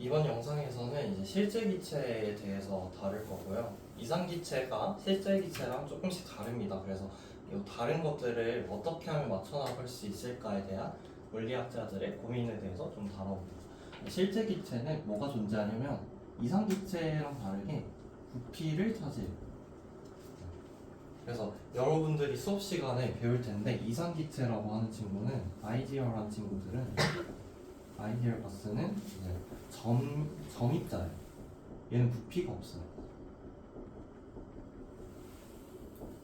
이번 영상에서는 이제 실제 기체에 대해서 다룰 거고요. 이상 기체가 실제 기체랑 조금씩 다릅니다. 그래서 이 다른 것들을 어떻게 하면 맞춰나갈 수 있을까에 대한 물리학자들의 고민에 대해서 좀 다뤄봅니다. 실제 기체는 뭐가 존재하냐면 이상 기체랑 다르게 부피를 차지해요. 그래서 여러분들이 수업 시간에 배울 텐데 이상 기체라고 하는 친구는 아이디얼한 친구들은 아이디얼 가스는 이제 점입자예요. 얘는 부피가 없어요.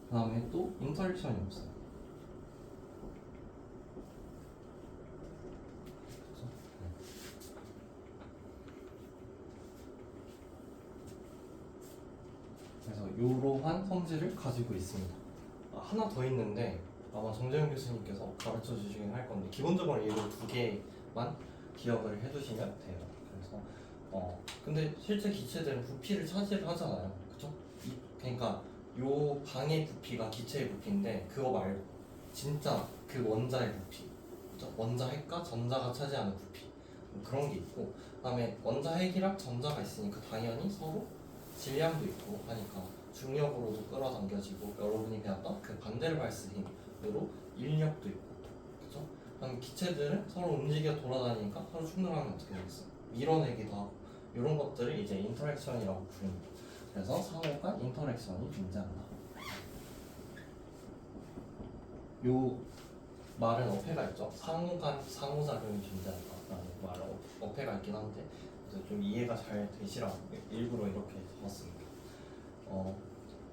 그 다음에 또 인터랙션이 없어요. 그렇죠? 네. 그래서 이러한 성질을 가지고 있습니다. 하나 더 있는데 아마 정재현 교수님께서 가르쳐 주시긴 할 건데 기본적으로 이 두 개만 기억을 해두시면 돼요. 그래서 근데 실제 기체들은 부피를 차지를 하잖아요. 그쵸? 그러니까 요 방의 부피가 기체의 부피인데 그거 말고 진짜 그 원자의 부피, 그쵸? 원자 핵과 전자가 차지하는 부피 그런 게 있고, 그다음에 원자 핵이랑 전자가 있으니까 당연히 서로 질량도 있고 하니까 중력으로도 끌어당겨지고 여러분이 배웠던 그 반데르발스 힘으로 인력도 있고, 그쵸? 그다음에 기체들은 서로 움직여 돌아다니니까 서로 충돌하면 어떻게 되겠어요? 밀어내기도 하고 이런 것들을 이제 인터랙션이라고 부릅니다. 그래서 상호간 인터랙션이 존재한다. 요 말은 어폐가 있죠. 상호간 상호작용이 존재한다라는 말은 어폐가 있긴 한데 좀 이해가 잘 되시라고 일부러 이렇게 적었습니다.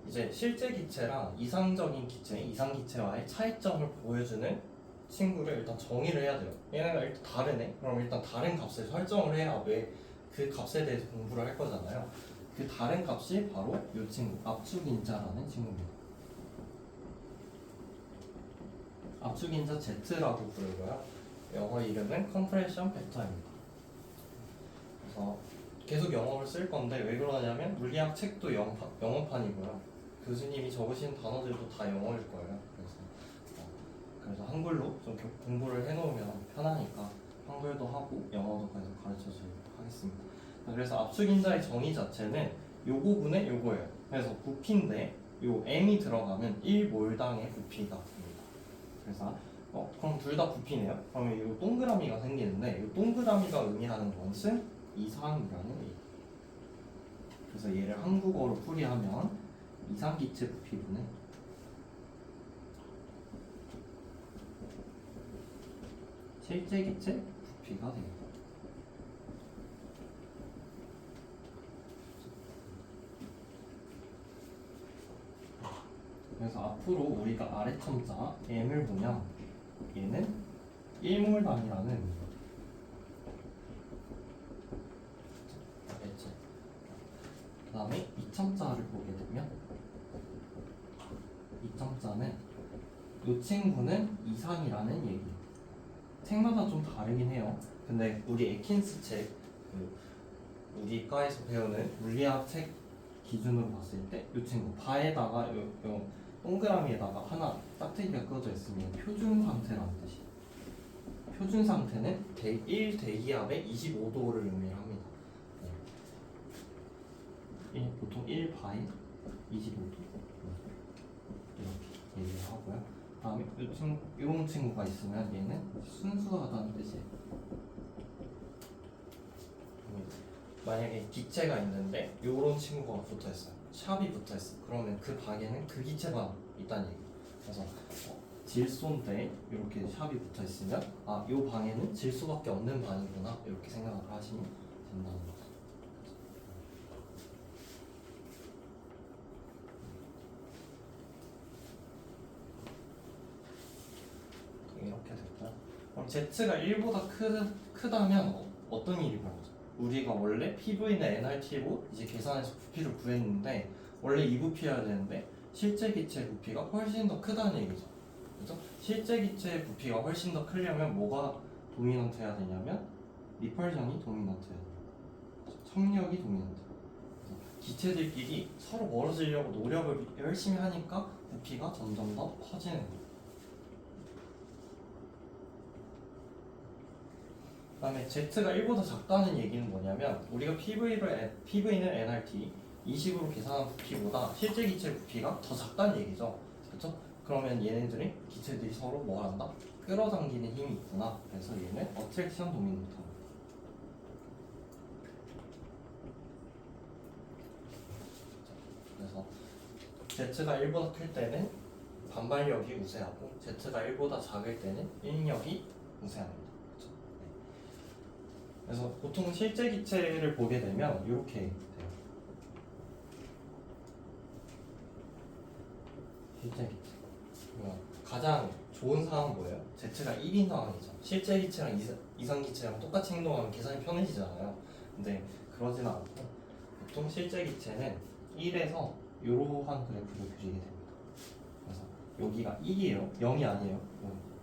이제 실제 기체랑 이상적인 기체, 이상 기체와의 차이점을 보여주는 친구를 일단 정의를 해야 돼요. 얘네가 일단 다르네? 그럼 일단 다른 값을 설정을 해야 왜 그 값에 대해서 공부를 할 거잖아요. 그 다른 값이 바로 이 친구, 압축인자라는 친구입니다. 압축인자 Z라고 부르고요. 영어 이름은 컴프레션 벡터입니다. 그래서 계속 영어를 쓸 건데 왜 그러냐면 물리학 책도 영어판이고요. 교수님이 적으신 단어들도 다 영어일 거예요. 그래서 한글로 좀 공부를 해놓으면 편하니까 한글도 하고 영어도 계속 가르쳐주도록 하겠습니다. 그래서 압축인자의 정의 자체는 요거분의 요거예요. 그래서 부피인데 요 m이 들어가면 1몰당의 부피가 됩니다. 그래서 그럼 둘 다 부피네요. 그러면 이 동그라미가 생기는데 이 동그라미가 의미하는 것은 이상이라는 얘기. 그래서 얘를 한국어로 풀이하면 이상기체 부피분은 실제 기체 부피가 됩니다. 그래서 앞으로 우리가 아래 첨자 m을 보면 얘는 1몰당이라는 의미거든요. 그 다음에 2첨자를 보게 되면 2첨자는 이 친구는 이상이라는 얘기예요. 책마다 좀 다르긴 해요. 근데 우리 에킨스 책, 우리 과에서 배우는 물리학 책 기준으로 봤을 때 이 친구 바에다가 요 동그라미에다가 하나 짝대기가 꺼져 있으면 표준 상태라는 뜻이에요. 표준 상태는 1 대기압의 25도를 의미합니다. 보통 1바에 25도 이렇게 얘기를 하고요. 다음에 이런 친구가 있으면 얘는 순수하다는 뜻이에요. 만약에 기체가 있는데 이런 친구가 붙어있어요. 샵이 붙어있어. 그러면 그 방에는 그 기체만 있다는 얘기예요. 그래서 질소인데 이렇게 샵이 붙어있으면 이 방에는 질소밖에 없는 방이구나 이렇게 생각을 하시면 된다는 거죠. 이렇게 됐고, 그럼 Z가 1보다 크다면 어떤 일이 벌어져? 우리가 원래 PV는 nRT로 이제 계산해서 부피를 구했는데 원래 이 부피여야 되는데 실제 기체 부피가 훨씬 더 크다는 얘기죠. 그죠? 실제 기체의 부피가 훨씬 더 크려면 뭐가 도미넌트 해야 되냐면 리펄션이 도미넌트 해야 돼요. 청력이 도미넌트. 기체들끼리 서로 멀어지려고 노력을 열심히 하니까 부피가 점점 더 커지는 거예요. 그다음에 Z가 1보다 작다는 얘기는 뭐냐면 우리가 PV는 nRT 이 식으로 계산한 부피보다 실제 기체 부피가 더 작다는 얘기죠. 그렇죠? 그러면 얘네들이 기체들이 서로 뭐 한다? 끌어당기는 힘이 있구나. 그래서 얘는 어트랙션 도미노터. 그래서 Z가 1보다 클 때는 반발력이 우세하고 Z가 1보다 작을 때는 인력이 우세합니다. 그렇죠? 네. 그래서 보통 실제 기체를 보게 되면 이렇게 돼요. 실제 기체. 가장 좋은 상황은 뭐예요? Z가 1인 상황이죠. 실제 기체랑 이상 기체랑 똑같이 행동하면 계산이 편해지잖아요. 근데 그러지는 않고 보통 실제 기체는 1에서 이러한 그래프를 그리게 됩니다. 그래서 여기가 1이에요. 0이 아니에요.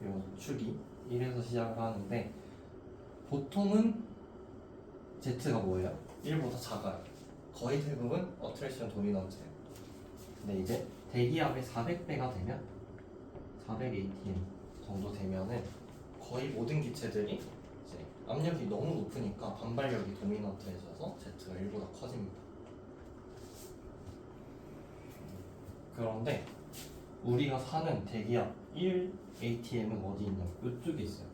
요 축이 1에서 시작을 하는데 보통은 Z가 뭐예요? 1보다 작아요. 거의 대부분 어트랙션 도미넌트예요. 근데 이제 대기압이 400배가 되면 400 atm 정도 되면은 거의 모든 기체들이 이제 압력이 너무 높으니까 반발력이 도미넌트해져서 Z가 1보다 커집니다. 그런데 우리가 사는 대기압 1 atm은 어디 있냐면 이쪽에 있어요.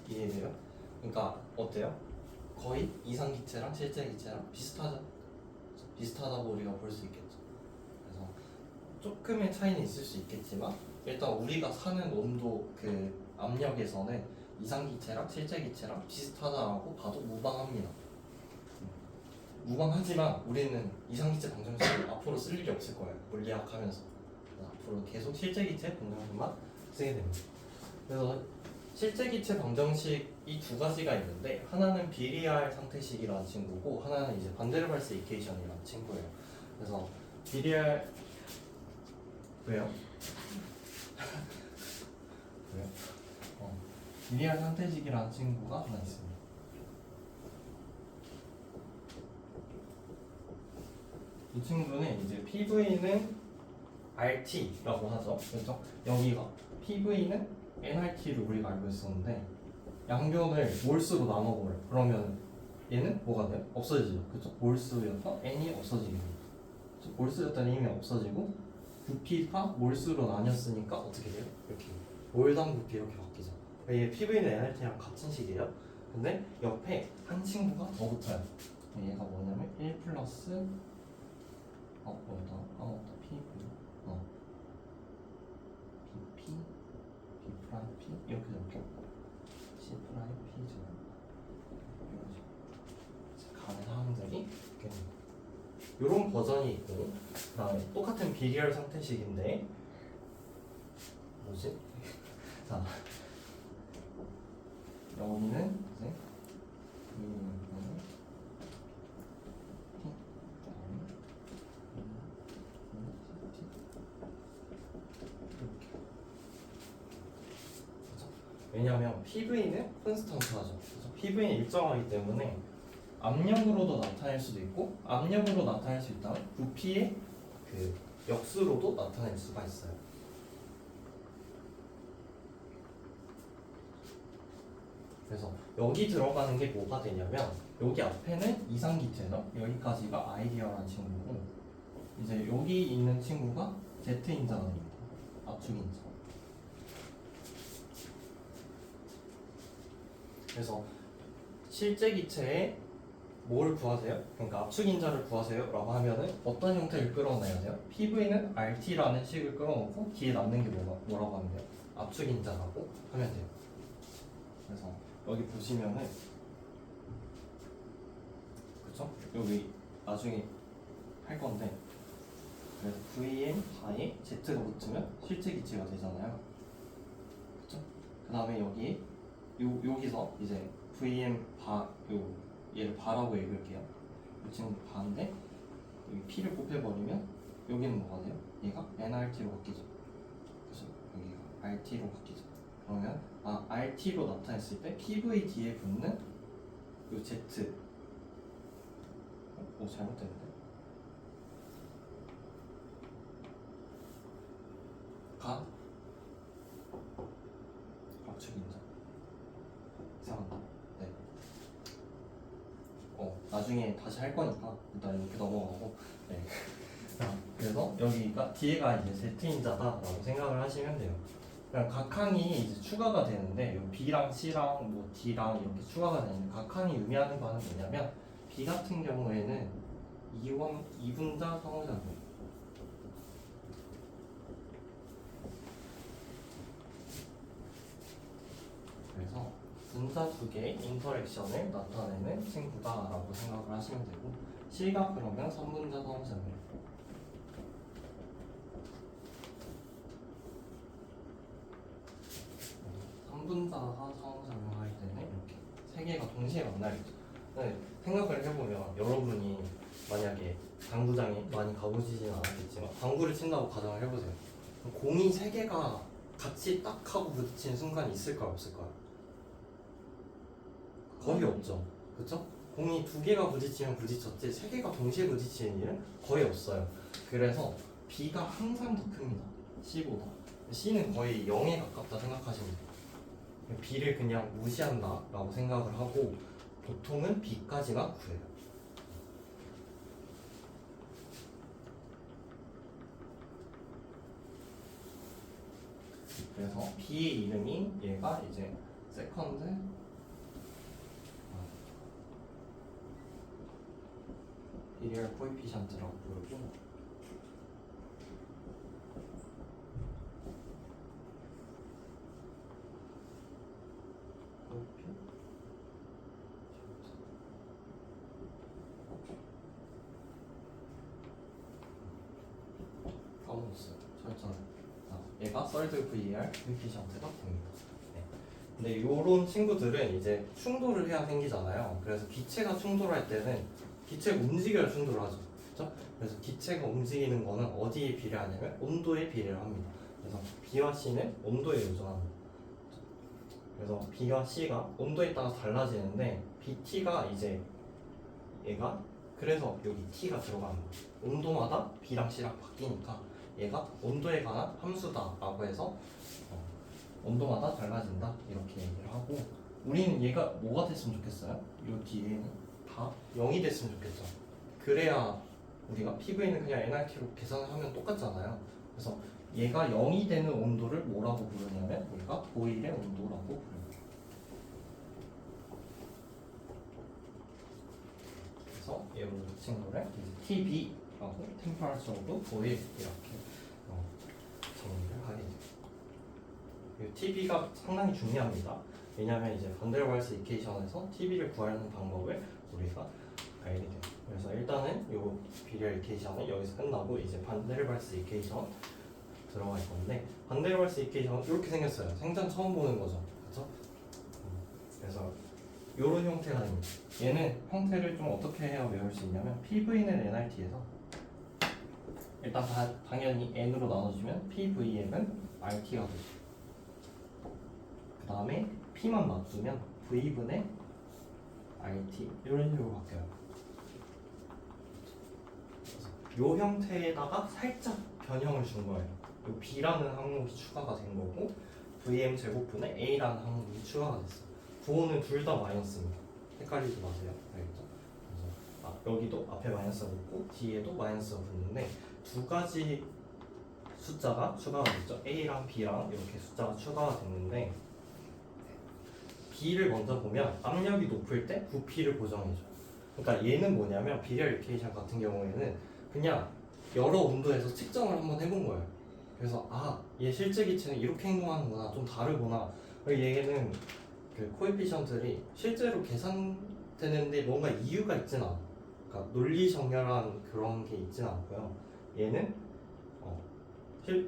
이해돼요? 그러니까 어때요? 거의 이상 기체랑 실제 기체랑 비슷하죠? 비슷하다고 우리가 볼 수 있겠죠. 그래서 조금의 차이는 있을 수 있겠지만 일단 우리가 사는 온도 그 압력에서는 이상 기체랑 실제 기체랑 비슷하다라고 봐도 무방합니다. 무방하지만 우리는 이상 기체 방정식을 앞으로 쓸 일이 없을 거예요. 물리학 하면서 앞으로 계속 실제 기체 방정식만 쓰게 됩니다. 그래서 실제 기체 방정식이 두 가지가 있는데 하나는 비리알 상태식이라는 친구고 하나는 이제 반데르발스 이퀘이션이라는 친구예요. 그래서 비리알 왜요? 왜요? 비리알 상태식이라는 친구가 하나 있습니다. 이 친구는 이제 PV는 RT라고 하죠. 그렇죠? 여기가 PV는 nRT로 우리가 알고 있었는데 양변을 몰수로 나눠버려. 그러면 얘는 뭐가 돼요? 없어지죠. 그렇죠? 몰수였던 n이 없어지게 됩니다. 몰수였던 힘이 없어지고 부피가 몰수로 나뉘었으니까 어떻게 돼요? 이렇게 몰당 부피 이렇게 바뀌죠. 얘 PV는 nRT랑 같은 식이에요. 근데 옆에 한 친구가 더 붙어요. 얘가 뭐냐면 1 플러스 뭐였다? 까먹었다. PV BP B 프라임 P 이렇게 적혀. C 프라임 P죠. 가는 사항들이 이런 버전이 있고, 그다음에 똑같은 비리얼 상태식인데 뭐지? 자, 여기는 이제 왜냐하면 PV는 콘스턴트하죠. PV는 일정하기 때문에 압력으로도 나타낼 수도 있고 압력으로 나타낼 수 있다면 부피의 그 역수로도 나타낼 수가 있어요. 그래서 여기 들어가는 게 뭐가 되냐면 여기 앞에는 이상기체죠. 여기까지가 아이디어라는 친구고 이제 여기 있는 친구가 Z인자입니다. 압축인자. 그래서 실제 기체에 뭐를 구하세요? 그러니까 압축인자를 구하세요 라고 하면은 어떤 형태를 끌어내야 돼요? PV는 RT라는 식을 끌어놓고 뒤에 남는 게 뭐라고 하면 돼요? 압축인자라고 하면 돼요. 그래서 여기 보시면은 그쵸? 여기 나중에 할 건데 그래서 VM 바에 Z가 붙으면 실제 기체가 되잖아요. 그쵸? 그 다음에 여기서 이제 VM 얘를 바라고 읽을게요. 이 친구 바인데 여기 P를 곱해버리면 여기는 뭐가 돼요? 얘가 nRT로 바뀌죠. 그래서 여기가 RT로 바뀌죠. 그러면 RT로 나타냈을 때 PV 뒤에 붙는 요 Z 잘못됐는데 가 압축인자 시스템한다. 네. 나중에 다시 할 거니까 일단 이렇게 넘어가고. 네. 자, 그래서 여기가 뒤에가 이제 Z인자다라고 생각을 하시면 돼요. 그냥 각 항이 이제 추가가 되는데 요 B랑 C랑 뭐 D랑 이렇게 추가가 되는데 각 항이 의미하는 바는 뭐냐면 B 같은 경우에는 이분자 상호작용. 그래서 분자 두 개의 인터랙션을 나타내는 친구다라고 생각을 하시면 되고 C가 그러면 선분자 상호작용. 선분자가 상호작용할 때는 이렇게 세 개가 동시에 만나겠죠. 네, 생각을 해보면 여러분이 만약에 당구장에 많이 가보시진 않았겠지만 당구를 친다고 가정을 해보세요. 공이 세 개가 같이 딱 하고 부딪히는 순간이 있을까요, 없을까요? 거의 없죠. 그렇죠? 공이 두 개가 부딪히면 부딪혔지 세 개가 동시에 부딪히는 일은 거의 없어요. 그래서 B가 항상 더 큽니다. C보다. C는 거의 0에 가깝다 생각하시면 돼요. B를 그냥 무시한다 라고 생각을 하고 보통은 B까지가 구해요. 그래서 B의 이름이 얘가 이제 세컨드 비리얼 코에피션트라고 부르고 까먹었어요. 철저는 얘가 썰드 VAR 코에피션트가 됩니다. 네. 근데 이런 친구들은 이제 충돌을 해야 생기잖아요. 그래서 기체가 충돌할 때는 기체가 움직여야 충돌하죠. 그렇죠? 그래서 기체가 움직이는 거는 어디에 비례하냐면 온도에 비례를 합니다. 그래서 B와 C는 온도에 의존합니다. 그래서 B와 C가 온도에 따라 달라지는데 BT가 이제 얘가 그래서 여기 T가 들어갑니다. 온도마다 B랑 C랑 바뀌니까 얘가 온도에 관한 함수다라고 해서 온도마다 달라진다 이렇게 얘기를 하고 우리는 얘가 뭐가 됐으면 좋겠어요? 요 뒤에는 다 0이 됐으면 좋겠죠. 그래야 우리가 PV는 그냥 NRT로 계산을 하면 똑같잖아요. 그래서 얘가 0이 되는 온도를 뭐라고 부르냐면 얘가 보일의 온도라고 부릅니다. 그래서 이 친구를 이제 TB라고 Temperature of Boil 이렇게 정리를 하게 돼요. TB가 상당히 중요합니다. 왜냐하면 이제 반데르발스 이퀘이션에서 TB를 구하는 방법을 우리가 알게 돼요. 그래서 일단은 이 비례 이퀘이션은 여기서 끝나고 이제 반데르발스 이퀘이션 들어갈 건데 반데르발스 이퀘이션은 이렇게 생겼어요. 생전 처음 보는 거죠, 그렇죠? 그래서 이런 형태가 됩니다. 얘는 형태를 좀 어떻게 해야 외울 수 있냐면 PV는 NRT에서 일단 당연히 N으로 나눠주면 PVM은 RT가 되죠. 그 다음에 P만 놔두면 V분의 RT 이런 식으로 바뀌어요. 이 형태에다가 살짝 변형을 준 거예요. 이 B라는 항목이 추가가 된 거고 VM 제곱분의 A라는 항목이 추가가 됐어요. 부호는 둘 다 마이너스입니다. 헷갈리지 마세요. 알겠죠? 그래서 여기도 앞에 마이너스가 붙고 뒤에도 마이너스가 붙는데 두 가지 숫자가 추가가 됐죠. A랑 B랑 이렇게 숫자가 추가가 됐는데 B를 먼저 보면 압력이 높을 때 부피를 고정해줘요. 그러니까 얘는 뭐냐면 비례 이퀘이션 같은 경우에는 그냥 여러 온도에서 측정을 한번 해본 거예요. 그래서 얘 실제 기체는 이렇게 행동하는구나, 좀 다르구나. 얘는 그 코에피션트들이 실제로 계산되는데 뭔가 이유가 있진 않아. 그러니까 논리 정렬한 그런 게 있진 않고요. 얘는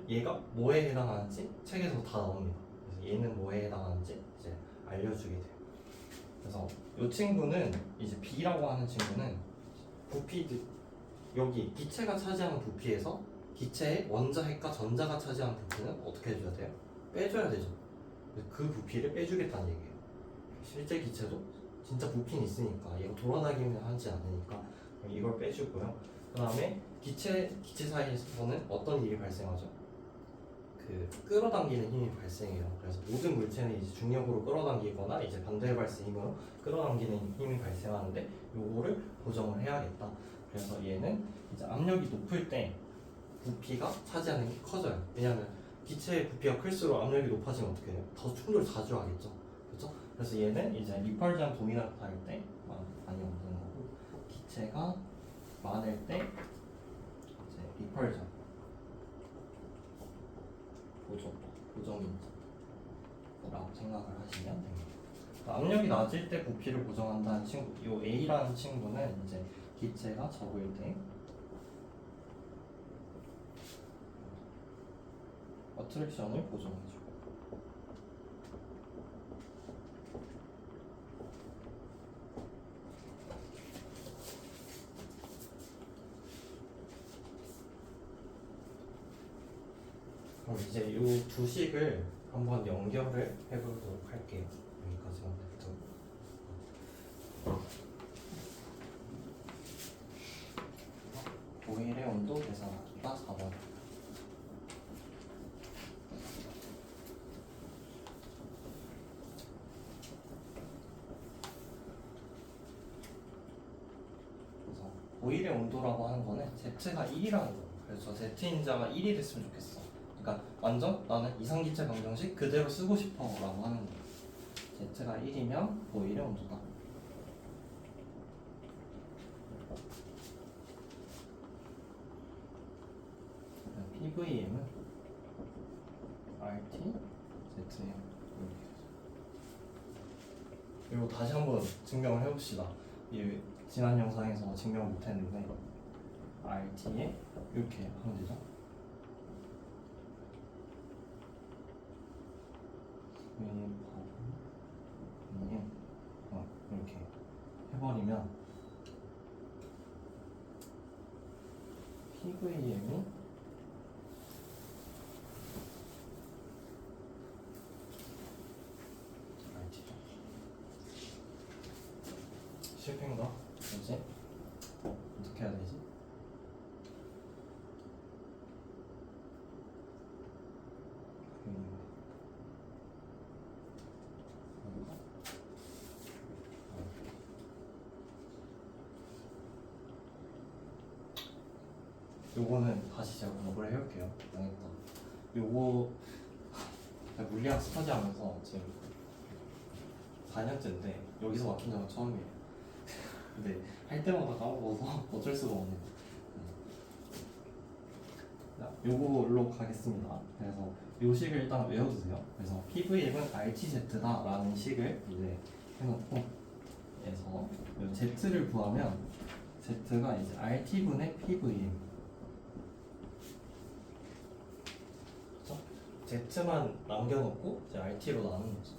얘가 뭐에 해당하는지 책에서 다 나옵니다. 그래서 얘는 뭐에 해당하는지 이제 알려주게 돼요. 그래서 이 친구는 이제 B라고 하는 친구는 부피 여기 기체가 차지하는 부피에서 기체의 원자핵과 전자가 차지하는 부피는 어떻게 해줘야 돼요? 빼줘야 되죠. 그 부피를 빼주겠다는 얘기예요. 실제 기체도 진짜 부피는 있으니까 얘가 돌아다니면 하지 않으니까 이걸 빼주고요. 그 다음에 기체 사이에서는 어떤 일이 발생하죠? 그 끌어당기는 힘이 발생해요. 그래서 모든 물체는 이제 중력으로 끌어당기거나 이제 반대발스 힘으로 끌어당기는 힘이 발생하는데 요거를 보정을 해야겠다. 그래서 얘는 이제 압력이 높을 때 부피가 차지하는 게 커져요. 왜냐하면 기체의 부피가 클수록 압력이 높아지면 어떻게 해요? 더 충돌을 자주 하겠죠. 그렇죠? 그래서 얘는 이제 리펄전 도미넌트 할 때 많이 없는 거고, 기체가 많을 때 이제 리펄전 보정인지라고 생각을 하시면 됩니다. 압력이 낮을 때 부피를 보정한다는 친구, 이 A라는 친구는 이제 기체가 적을 때 어트랙션을 보정해주고, 그럼 이제 이 두 식을 한번 연결을 해보도록 할게요. 여기까지만 해도 보일의 온도 계산하기가 4번. 그래서 보일의 온도라고 하는 거는 Z가 1이라는 거예요. 그래서 Z인자가 1이 됐으면 좋겠어. 그러니까 완전 나는 이상기체 방정식 그대로 쓰고 싶어 라고 하는 거예요. Z가 1이면 보일의 온도다. PVM은 RT, ZM 그리고 다시 한번 증명을 해봅시다. 이 지난 영상에서 증명 못했는데 RT에 이렇게 하면 되죠. 이렇게 해버리면 PVM이 RT죠. 실패인가? 뭐지? 어떻게 해야 되지? 요거는 다시 제가 공부를 해볼게요. 망했다. 요거 물리학 스터디 하면서 지금 4년째인데 여기서 막힌 적은 처음이에요. 근데 할 때마다 까먹어서 어쩔 수가 없네요. 요걸로 가겠습니다. 그래서 요 식을 일단 외워두세요. 그래서 PVM은 RTZ다 라는 식을 이제 해놓고, 그래서 Z를 구하면 Z가 이제 RT분의 PVM, Z만 남겨놓고 이제 RT로 나누는 거죠.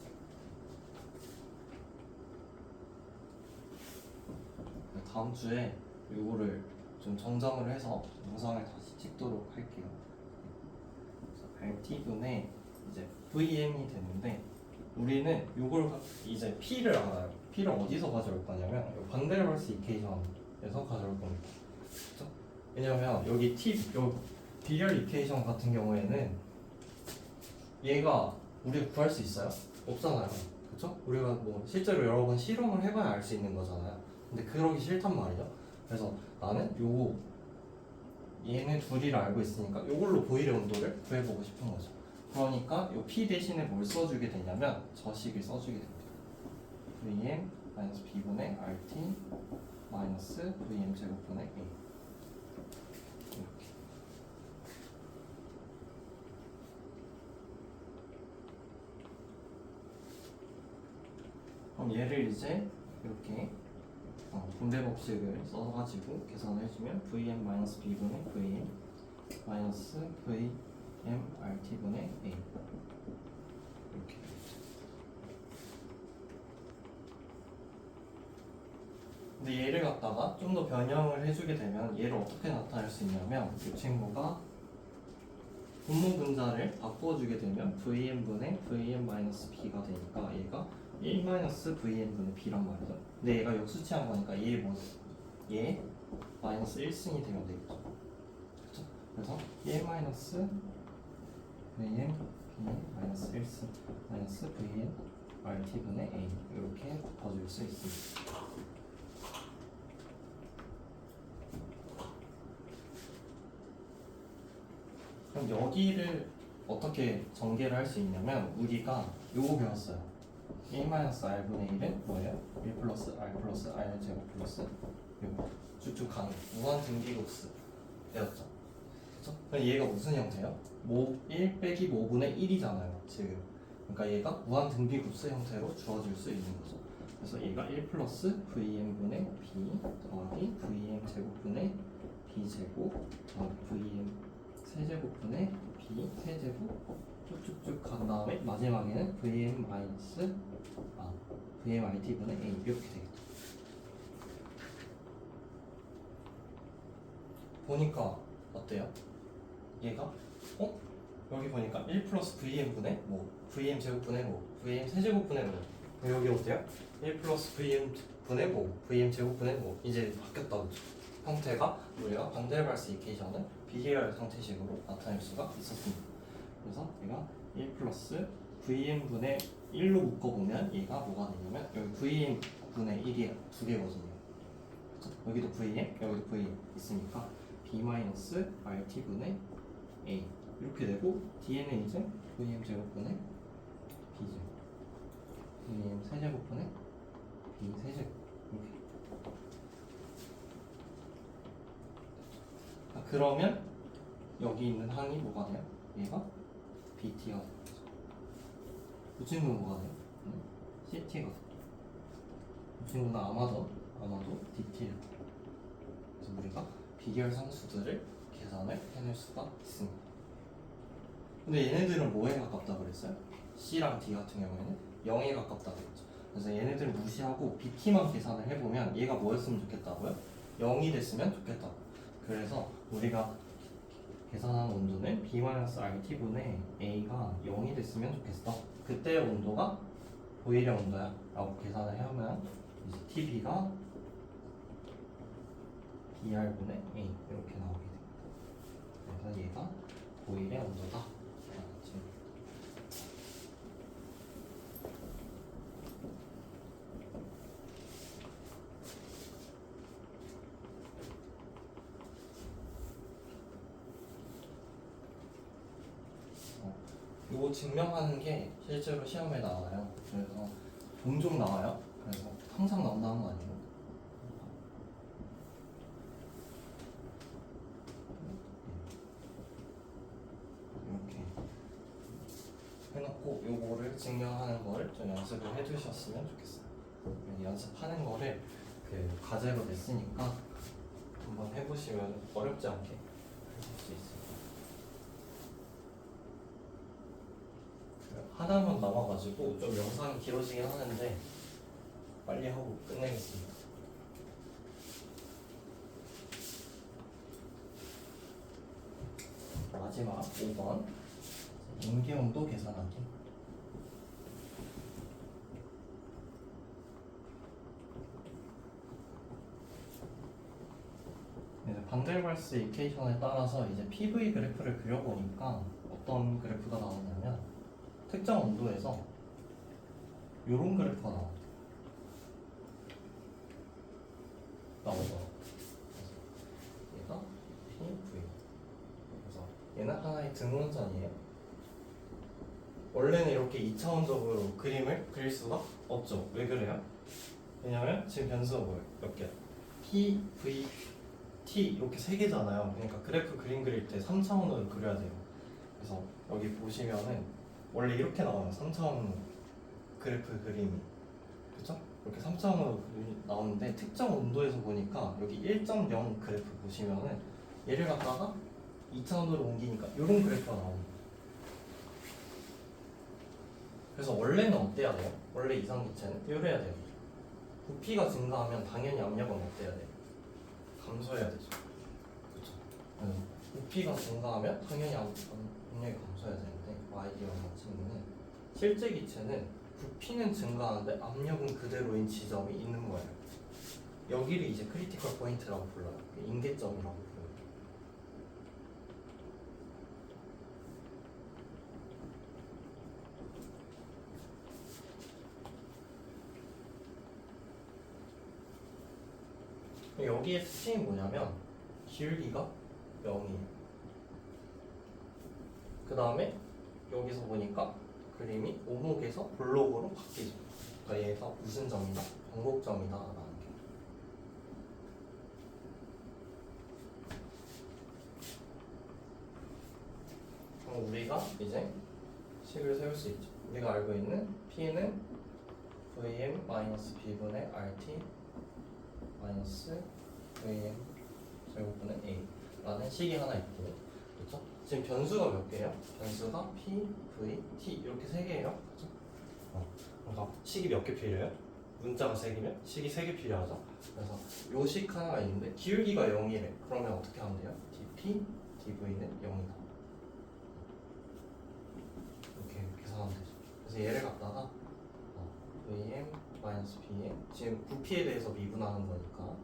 다음 주에 이거를 좀 정정을 해서 영상을 다시 찍도록 할게요. RT분의 이제 VM이 되는데, 우리는 이걸 이제 P를 알아요. P를 어디서 가져올 거냐면 반데르발스 이퀘이션에서 가져올 겁니다. 그렇죠? 왜냐면 여기 요 비렬 이퀘이션 같은 경우에는 얘가 우리가 구할 수 있어요? 없잖아요. 그쵸? 우리가 뭐 실제로 여러 번 실험을 해봐야 알 수 있는 거잖아요. 근데 그러기 싫단 말이죠. 그래서 나는 얘네 둘이를 알고 있으니까 요걸로 보일의 온도를 구해보고 싶은 거죠. 그러니까 요 P 대신에 뭘 써주게 되냐면 저 식을 써주게 됩니다. Vm B분의 RT VM 제곱분의 A. 이렇게. 그럼 얘를 이제 이렇게 분배 법칙을 써가지고 계산을 해주면 Vm B분의 Vm VM RT분의 A 이렇게. 근데 얘를 갖다가 좀 더 변형을 해주게 되면 얘를 어떻게 나타낼 수 있냐면 이 친구가 분모 분자를 바꿔주게 되면 Vm분의 VM-B가 되니까 얘가 1-Vm분의 B란 말이죠. 근데 얘가 역수치한 거니까 얘 마이너스 1승이 되면 되겠죠. 그렇죠? 그래서 1 Vm B 마이너스 1승 마이너스 Vm RT분의 A 이렇게 바꿔줄 수 있습니다. 그럼 여기를 어떻게 전개를 할 수 있냐면 우리가 요거 배웠어요. 1-r분의 1은 뭐예요? 1 플러스 r 플러스 r 제곱 플러스 요거 쭉쭉 가는 무한 등비급수 배웠죠? 그쵸? 그럼 얘가 무슨 형태예요? 1 빼기 5분의 1이잖아요 지금. 그러니까 얘가 무한 등비급수 형태로 주어질 수 있는 거죠. 그래서 얘가 1 플러스 vm분의 b 더하기 vm 제곱분의 b 제곱 더하기 vm 세제곱분의 b 세제곱 쭉쭉쭉 간 다음에 마지막에는 vm 마이너스 vm it분의 a 이렇게 되겠죠. 보니까 어때요? 얘가 여기 보니까 1 플러스 vm분의 vm 제곱분의 vm 세제곱분의 여기 어때요? 1 플러스 vm분의 vm 제곱분의 이제 바뀌었다 그죠? 형태가 우리가 반데르발스 이퀘이션은 비계열 상태식으로 나타낼 수가 있었습니다. 그래서 얘가 1 플러스 vm분의 1로 묶어보면 얘가 뭐가 되냐면 여기 vm분의 1이 두 개거든요. 여기도 vm, 여기도 vm 있으니까 b-rt분의 a 이렇게 되고 dn은 이제 vm 제곱분의 b 제곱 vm 세제곱분의 b 세제곱 이렇게. 그러면 여기 있는 항이 뭐가 돼요? 얘가 bt가 돼요. 이 친구는 뭐가 돼요? ct가 돼요. 이 친구는 아마도 dt를. 그래서 우리가 비계열 상수들을 계산을 해낼 수가 있습니다. 근데 얘네들은 뭐에 가깝다 그랬어요? C랑 D 같은 경우에는 0에 가깝다 그랬죠. 그래서 얘네들을 무시하고 BT만 계산을 해보면 얘가 뭐였으면 좋겠다고요? 0이 됐으면 좋겠다고. 그래서 우리가 계산한 온도는 B-RT분의 A가 0이 됐으면 좋겠어. 그때의 온도가 보일의 온도야 라고 계산을 하면 이제 TB가 BR분의 A 이렇게 나오게 됩니다. 그래서 얘가 보일의 온도다. 이거 증명하는 게 실제로 시험에 나와요. 그래서 종종 나와요. 그래서 항상 나온다는 거 아니에요. 이렇게 해놓고 요거를 증명하는 거를 좀 연습을 해두셨으면 좋겠어요. 연습하는 거를 그 과제로 냈으니까 한번 해보시면 어렵지 않게 하실 수 있어요. 하나만 남아가지고 좀 영상이 길어지긴 하는데 빨리 하고 끝내겠습니다. 마지막 5번 인계온도 계산하기. 반데르발스 이퀘이션에 따라서 이제 PV 그래프를 그려보니까 어떤 그래프가 나오냐면 특정 온도에서 이런 그래프가 나오죠. 얘가 PV. 그래서 얘는 하나의 등원선이에요. 원래는 이렇게 2차원적으로 그림을 그릴 수가 없죠. 왜 그래요? 왜냐면 지금 변수가 뭐예요? 몇 개야? P, V, T 이렇게 세 개잖아요. 그러니까 그래프 그림 그릴 때 3차원으로 그려야 돼요. 그래서 여기 보시면은 원래 이렇게 나와요. 3차원 그래프 그림이. 그쵸? 이렇게 3차원으로 나오는데 특정 온도에서 보니까 여기 1.0 그래프 보시면은 얘를 갖다가 2차원으로 옮기니까 이런 그래프가 나옵니다. 그래서 원래는 어때야 돼요? 원래 이상기체는 이래야 돼요. 부피가 증가하면 당연히 압력은 어때야 돼요? 감소해야 되죠. 그쵸? 부피가 증가하면 당연히 압력이 감소해야 되는데 아이디어랑 친구는 실제 기체는 부피는 증가하는데 압력은 그대로인 지점이 있는 거예요. 여기를 이제 크리티컬 포인트라고 불러요. 임계점이라고 불러요. 여기의 특징이 뭐냐면 기울기가 0이에요. 그 다음에 여기서 보니까 그림이 오목에서 볼록으로 바뀌죠. 그러니까 얘가 무슨 점이다? 변곡점이다 라는 게. 그럼 우리가 이제 식을 세울 수 있죠. 우리가 알고 있는 P는 Vm-B분의 RT 마이너스 Vm 제곱분의 A 라는 식이 하나 있고, 그렇죠? 지금 변수가 몇 개예요? 변수가 P, V, T 이렇게 세 개예요. 그렇죠? 그러니까 식이 몇 개 필요해요? 문자가 3개면 식이 3개 필요하죠. 그래서 요 식 하나가 있는데 기울기가 0이래. 그러면 어떻게 하면 돼요? dP, dV는 0이다. 이렇게 계산하면 되죠. 그래서 얘를 갖다가 Vm-P에 지금 부피에 대해서 미분하는 거니까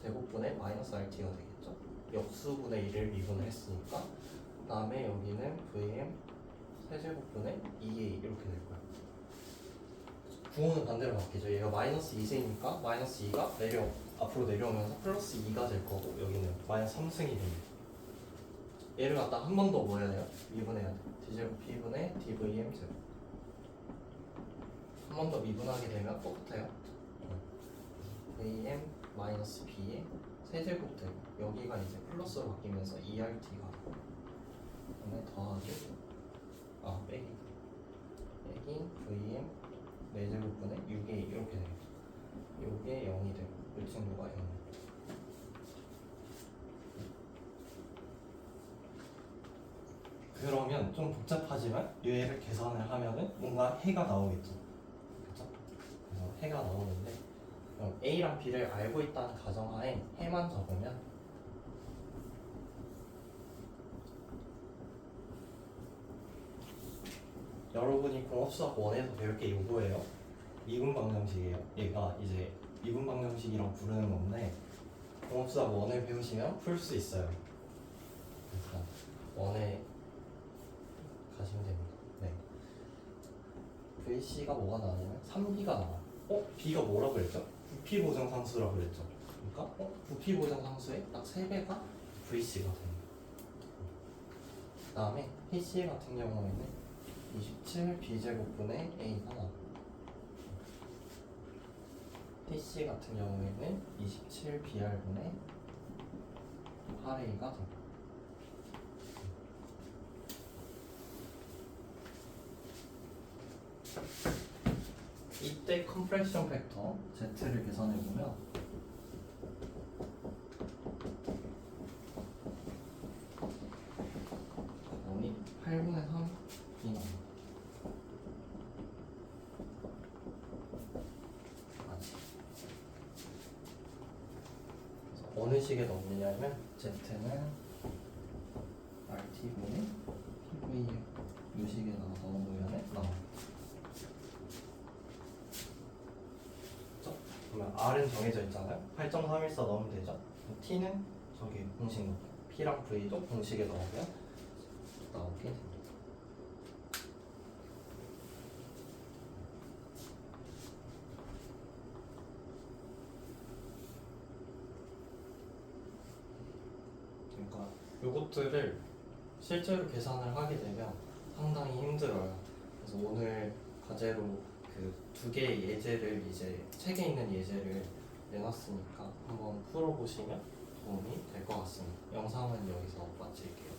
제곱분의 마이너스 RT가 되겠죠. 역수분의 1을 미분을 했으니까. 그 다음에 여기는 Vm 세제곱분의 2A 이렇게 될 거예요. 구호는 반대로 바뀌죠. 얘가 마이너스 2세니까 마이너스 2가 앞으로 내려오면서 플러스 2가 될 거고, 여기는 마이너스 3승이 됩니다. 얘를 갖다 한 번 더 뭐 해야 돼요? 미분해야 돼. d제곱 p분의 dvm 제곱. 한 번 더 미분하게 되면 똑같아요. vm 마이너스 b의 세제곱 되고, 여기가 이제 플러스로 바뀌면서 2rt가 그다음에 더하기 빼기 vm 4제곱분의 6a 이렇게 되겠죠. 요게 0이 되고 이 친구가 0. 그러면 좀 복잡하지만 얘를 계산을 하면은 뭔가 해가 나오겠죠. 그렇죠? 그래서 해가 나오는데, 그럼 A랑 B를 알고 있다는 가정하에 해만 적으면 여러분이 공업수학 1에서 배울 게 요거예요. 미분 방정식이에요. 얘가 이제 미분 방정식이라고 부르는 건데, 공업수학 1을 배우시면 풀 수 있어요. 그러니까 1에 가시면 됩니다. 네. VC가 뭐가 나오냐면 3B가 나와요. B가 뭐라고 그랬죠? 부피 보정 상수라고 그랬죠. 그러니까 부피 보정 상수의 딱 3배가 VC가 됩니다. 그 다음에 PC 같은 경우에는 27 B제곱분의 A가 나와요. TC 같은 경우에는 27 BR분의 8A가 됩니다. 이때 컴프레션 팩터 Z를 계산해 보면 거의 8분의 3이 나옵니다. 어느 식에 넣느냐면 Z는 RT분의 PV 이 식에 넣어놓으면 나옵니다. 그러면 R은 정해져 있잖아요. 8.314 넣으면 되죠. T는 저기 공식 넣고, P랑 V도 공식에 넣으면 나오게 됩니다. 그러니까 요것들을 실제로 계산을 하게 되면 상당히 힘들어요. 그래서 오늘 과제로 그 2개의 예제를 이제 책에 있는 예제를 내놨으니까 한번 풀어보시면 도움이 될 것 같습니다. 영상은 여기서 마칠게요.